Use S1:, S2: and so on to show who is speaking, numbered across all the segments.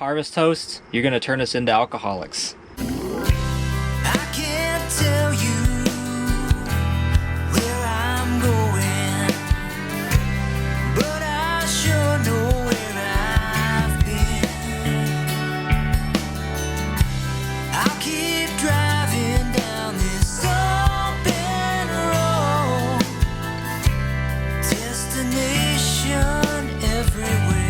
S1: Harvest Toast, you're gonna turn us into alcoholics.
S2: I can't tell you where I'm going, but I sure know where I've been. I'll keep driving down this open road, destination everywhere.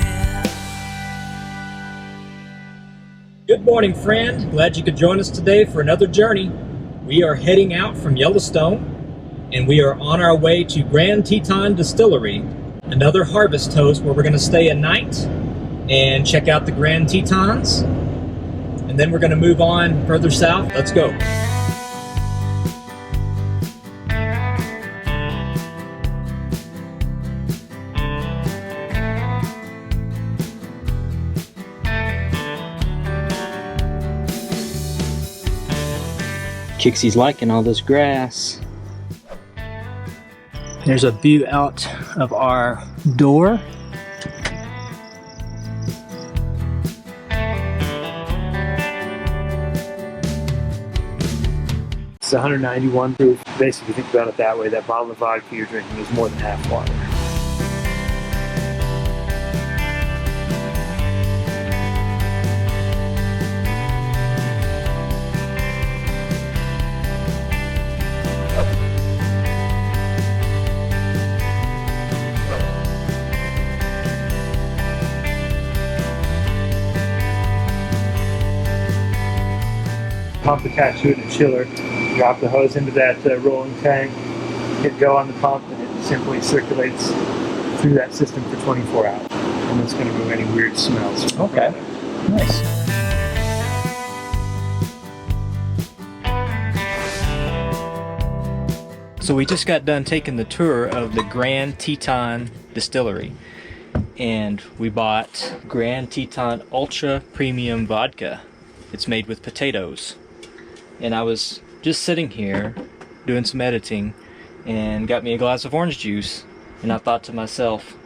S1: Good morning, friend. Glad you could join us today for another journey. We are heading out from Yellowstone, and we are on our way to Grand Teton Distillery, another Harvest Toast where we're going to stay a night and check out the Grand Tetons, and then we're going to move on further south. Let's go. Kixie's liking all this grass. There's a view out of our door.
S3: It's 191 proof. Basically, if you think about it that way, that bottle of vodka you're drinking is more than half water. Pump attached to it in a chiller, drop the hose into that rolling tank, hit go on the pump, and it simply circulates through that system for 24 hours. And it's going to remove any weird smells.
S1: Okay, nice. So we just got done taking the tour of the Grand Teton Distillery, and we bought Grand Teton Ultra Premium Vodka. It's made with potatoes. And I was just sitting here doing some editing and got me a glass of orange juice, and I thought to myself,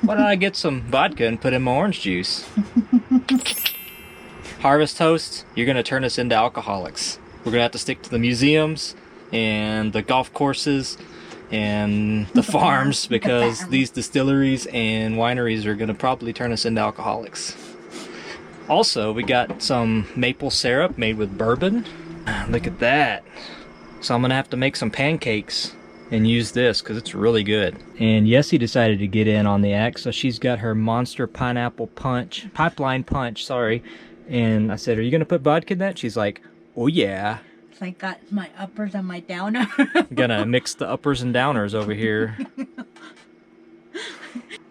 S1: why don't I get some vodka and put in my orange juice? Harvest Toast, you're gonna turn us into alcoholics. We're gonna have to stick to the museums and the golf courses and the farms, because these distilleries and wineries are gonna probably turn us into alcoholics. Also, we got some maple syrup made with bourbon. Look at that. So I'm gonna have to make some pancakes and use this because it's really good. And Yessie decided to get in on the act, so she's got her Monster Pineapple Pipeline Punch, sorry. And I said, are you gonna put vodka in that? She's like, oh yeah.
S4: So I got my uppers and my downer.
S1: Gonna mix the uppers and downers over here.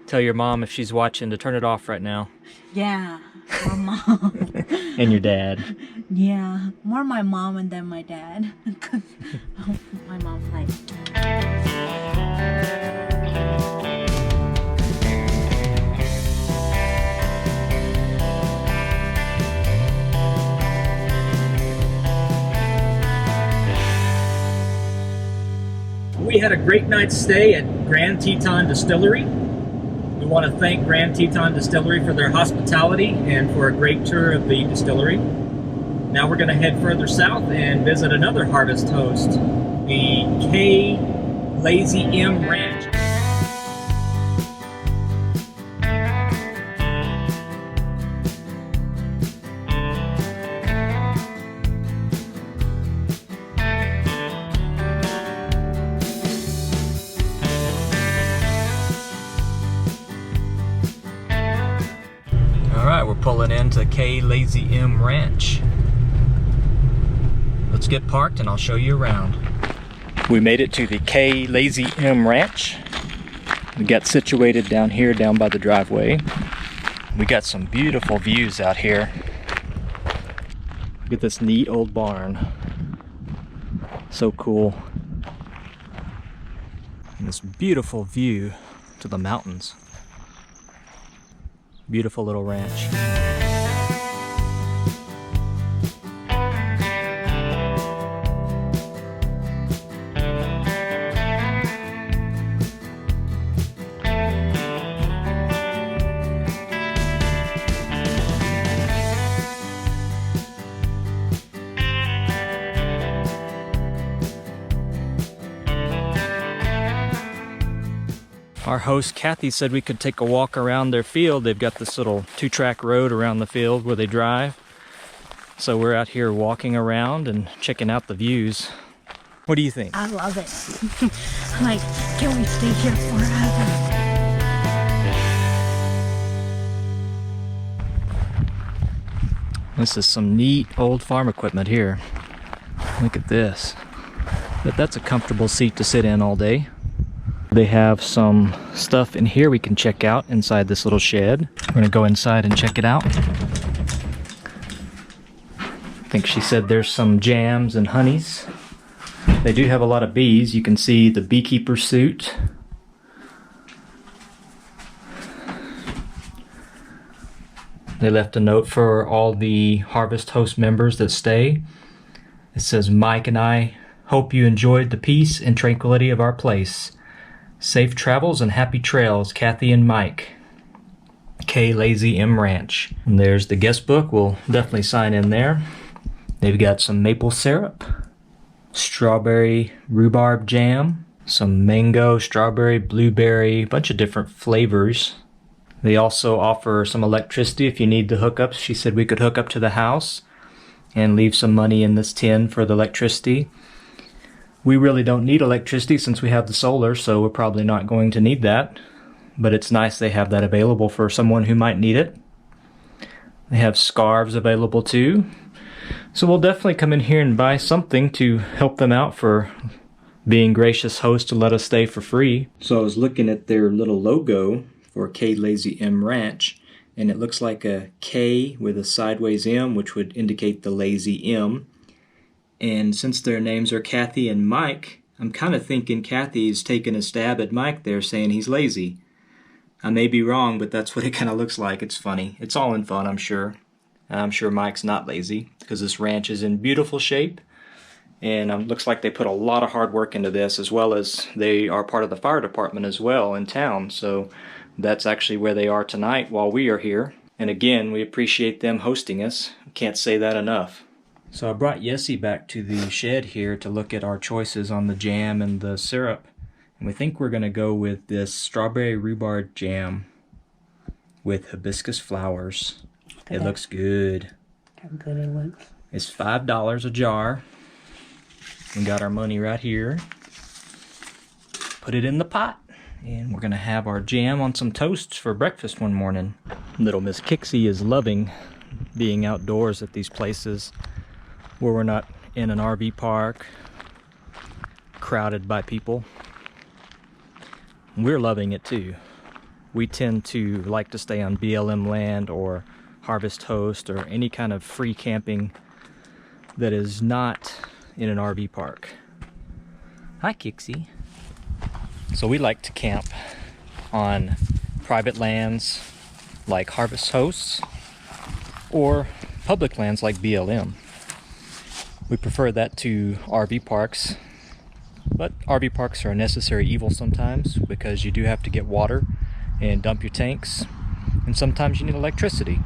S1: Tell your mom, if she's watching, to turn it off right now.
S4: Yeah, my mom.
S1: And your dad.
S4: Yeah, more my mom and then my dad. My mom's like...
S1: We had a great night's stay at Grand Teton Distillery. We want to thank Grand Teton Distillery for their hospitality and for a great tour of the distillery. Now we're going to head further south and visit another Harvest Toast, the K. Lazy M Ranch. Alright, we're pulling into K. Lazy M Ranch. Let's get parked and I'll show you around. We made it to the K. Lazy M Ranch. We got situated down here, down by the driveway. We got some beautiful views out here. Look at this neat old barn. So cool. And this beautiful view to the mountains. Beautiful little ranch. Our host Kathy said we could take a walk around their field. They've got this little 2-track road around the field where they drive. So we're out here walking around and checking out the views. What do you think?
S4: I love it. I'm like, can we stay here forever?
S1: This is some neat old farm equipment here. Look at this. But that's a comfortable seat to sit in all day. They have some stuff in here we can check out inside this little shed. We're gonna go inside and check it out. I think she said there's some jams and honeys. They do have a lot of bees. You can see the beekeeper suit. They left a note for all the Harvest Host members that stay. It says, Mike and I hope you enjoyed the peace and tranquility of our place. Safe travels and happy trails, Kathy and Mike. K. Lazy M Ranch. And there's the guest book. We'll definitely sign in there. They've got some maple syrup, strawberry rhubarb jam, some mango, strawberry, blueberry, a bunch of different flavors. They also offer some electricity if you need the hookups. She said we could hook up to the house and leave some money in this tin for the electricity. We really don't need electricity since we have the solar, so we're probably not going to need that. But it's nice they have that available for someone who might need it. They have scarves available too. So we'll definitely come in here and buy something to help them out for being gracious hosts to let us stay for free. So I was looking at their little logo for K. Lazy M Ranch, and it looks like a K with a sideways M, which would indicate the Lazy M. And since their names are Kathy and Mike, I'm kind of thinking Kathy's taking a stab at Mike there, saying he's lazy. I may be wrong, but that's what it kind of looks like. It's funny. It's all in fun, I'm sure. I'm sure Mike's not lazy, because this ranch is in beautiful shape. And looks like they put a lot of hard work into this, as well as they are part of the fire department as well in town. So that's actually where they are tonight while we are here. And again, we appreciate them hosting us. Can't say that enough. So I brought Yessie back to the shed here to look at our choices on the jam and the syrup. And we think we're going to go with this strawberry rhubarb jam with hibiscus flowers. It looks good.
S4: How good it looks.
S1: It's $5 a jar. We got our money right here. Put it in the pot. And we're going to have our jam on some toast for breakfast one morning. Little Miss Kixie is loving being outdoors at these places where we're not in an RV park, crowded by people. We're loving it too. We tend to like to stay on BLM land or Harvest Host or any kind of free camping that is not in an RV park. Hi, Kixie. So we like to camp on private lands like Harvest Hosts or public lands like BLM. We prefer that to RV parks, but RV parks are a necessary evil sometimes because you do have to get water and dump your tanks, and sometimes you need electricity.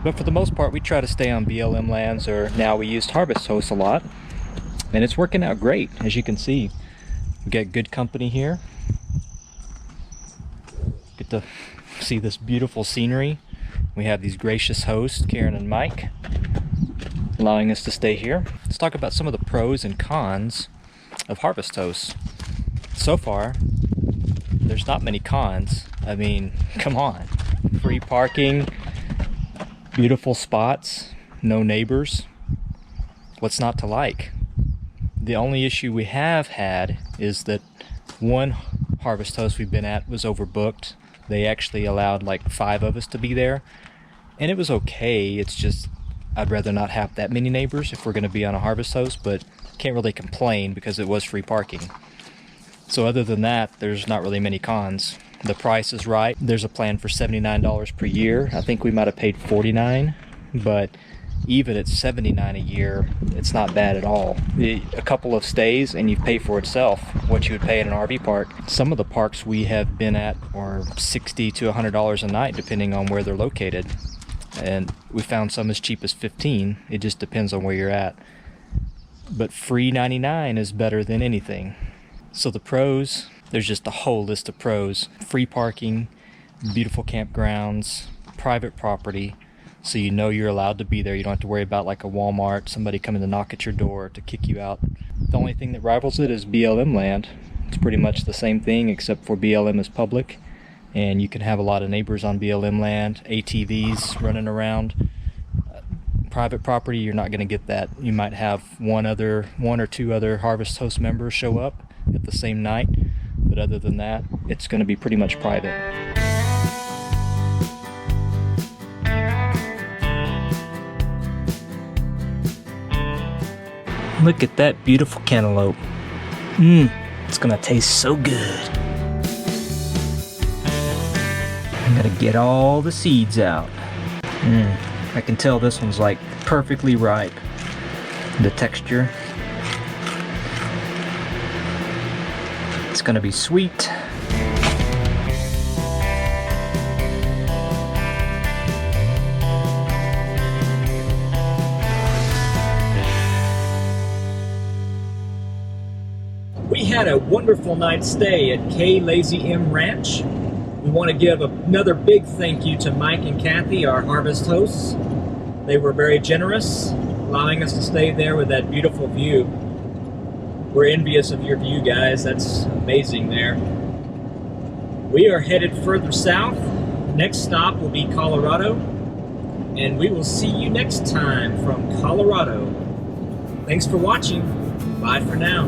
S1: But for the most part, we try to stay on BLM lands, or now we use Harvest Hosts a lot, and it's working out great. As you can see, we got good company here. Get to see this beautiful scenery. We have these gracious hosts, Karen and Mike, allowing us to stay here. Let's talk about some of the pros and cons of Harvest Hosts. So far, there's not many cons. I mean, come on. Free parking, beautiful spots, no neighbors. What's not to like? The only issue we have had is that one Harvest Host we've been at was overbooked. They actually allowed like 5 of us to be there, and it was okay. It's just I'd rather not have that many neighbors if we're going to be on a Harvest Host, but can't really complain because it was free parking. So other than that, there's not really many cons. The price is right. There's a plan for $79 per year. I think we might have paid $49, but even at $79 a year, it's not bad at all. A couple of stays and you pay for itself what you would pay at an RV park. Some of the parks we have been at are $60 to $100 a night depending on where they're located. And we found some as cheap as $15. It just depends on where you're at. But free $99 is better than anything. So the pros, there's just a whole list of pros. Free parking, beautiful campgrounds, private property, so you know you're allowed to be there. You don't have to worry about like a Walmart, somebody coming to knock at your door to kick you out. The only thing that rivals it is BLM land. It's pretty much the same thing, except for BLM is public, and you can have a lot of neighbors on BLM land, ATVs running around. Private property, you're not going to get that. You might have one or two other Harvest Host members show up at the same night, but other than that, it's going to be pretty much private. Look at that beautiful cantaloupe. It's gonna taste so good. I'm gonna get all the seeds out. I can tell this one's like perfectly ripe. The texture. It's gonna be sweet. We had a wonderful night's stay at K Lazy M Ranch. We want to give another big thank you to Mike and Kathy, our harvest hosts. They were very generous, allowing us to stay there with that beautiful view. We're envious of your view, guys. That's amazing there. We are headed further south. Next stop will be Colorado, and we will see you next time from Colorado. Thanks for watching. Bye for now.